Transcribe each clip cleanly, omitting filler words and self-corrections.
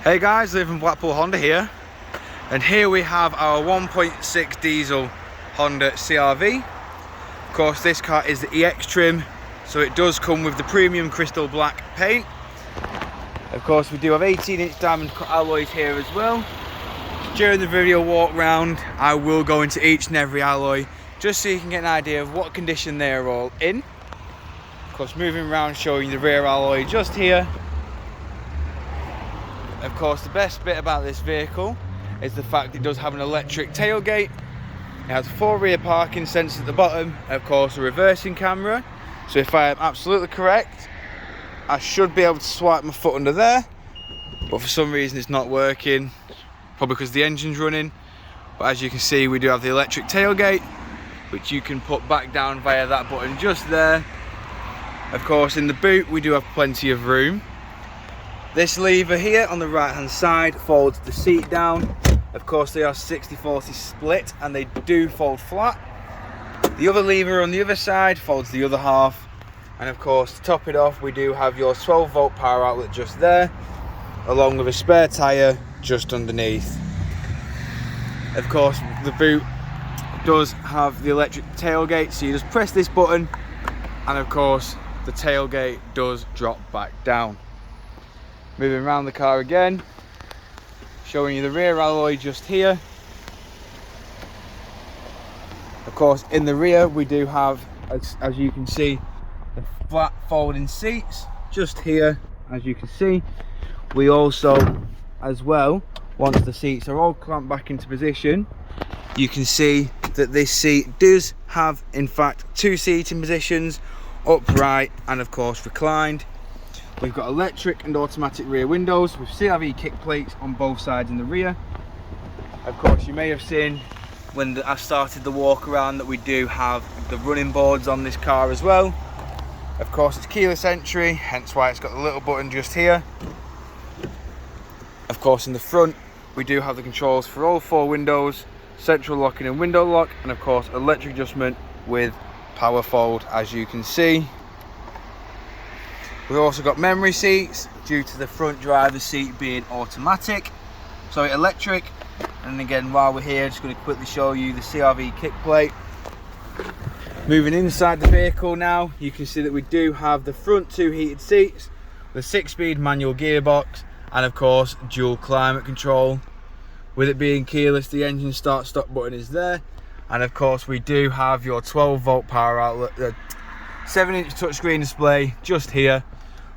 Hey guys, Liv from Blackpool Honda here, and here we have our 1.6 diesel Honda CR-V. Of course, this car is the EX trim, so it does come with the premium crystal black paint. Of course, we do have 18-inch diamond cut alloys here as well. During the video walk round, I will go into each and every alloy just so you can get an idea of what condition they are all in. Of course, moving around showing the rear alloy just here. Of course, the best bit about this vehicle is the fact it does have an electric tailgate. It has 4 rear parking sensors at the bottom, and of course a reversing camera. So if I am absolutely correct, I should be able to swipe my foot under there, but for some reason it's not working, probably because the engine's running. But as you can see, we do have the electric tailgate, which you can put back down via that button just there. Of course, in the boot we do have plenty of room. This lever here on the right hand side folds the seat down. Of course, they are 60-40 split and they do fold flat. The other lever on the other side folds the other half. And of course, to top it off, we do have your 12-volt power outlet just there, along with a spare tyre just underneath. Of course, the boot does have the electric tailgate, so you just press this button and of course the tailgate does drop back down. Moving around the car again, showing you the rear alloy just here. Of course, in the rear we do have, as you can see, the flat folding seats just here. As you can see, we also, as well, once the seats are all clamped back into position, you can see that this seat does have, in fact, 2 seating positions, upright and of course reclined. We've got electric and automatic rear windows with CR-V kick plates on both sides in the rear. Of course, you may have seen when I started the walk around that we do have the running boards on this car as well. Of course, it's keyless entry, hence why it's got the little button just here. Of course, in the front we do have the controls for all 4 windows, central locking and window lock, and of course electric adjustment with power fold, as you can see. We've also got memory seats due to the front driver's seat being electric. And again, while we're here, just going to quickly show you the CR-V kick plate. Moving inside the vehicle now, you can see that we do have the front 2 heated seats, the 6-speed manual gearbox, and of course dual climate control. With it being keyless, the engine start stop button is there, and of course we do have your 12-volt power outlet, 7-inch touchscreen display just here,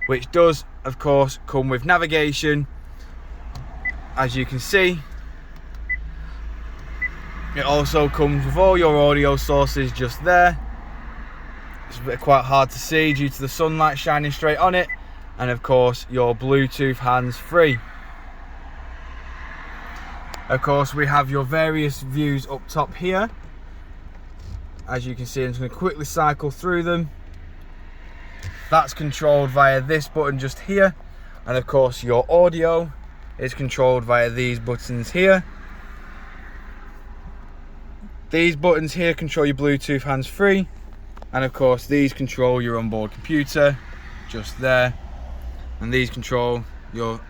which does of course come with navigation. As you can see, it also comes with all your audio sources just there. It's quite hard to see due to the sunlight shining straight on it, and of course your Bluetooth hands-free. Of course, we have your various views up top here. As you can see, I'm just going to quickly cycle through them. That's controlled via this button just here, and of course your audio is controlled via these buttons here. These buttons here control your Bluetooth hands-free, and of course these control your onboard computer just there, and these control your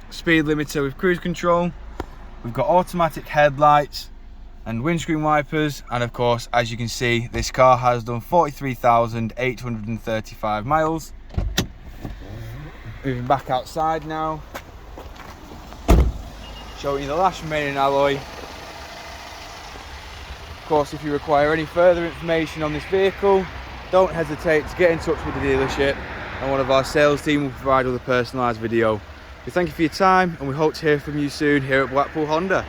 speed limiter with cruise control. We've got automatic headlights and windscreen wipers, and of course, as you can see, this car has done 43,835 miles. Moving back outside now, showing you the last remaining alloy. Of course, if you require any further information on this vehicle, don't hesitate to get in touch with the dealership, and one of our sales team will provide with a personalised video. We thank you for your time, and we hope to hear from you soon here at Blackpool Honda.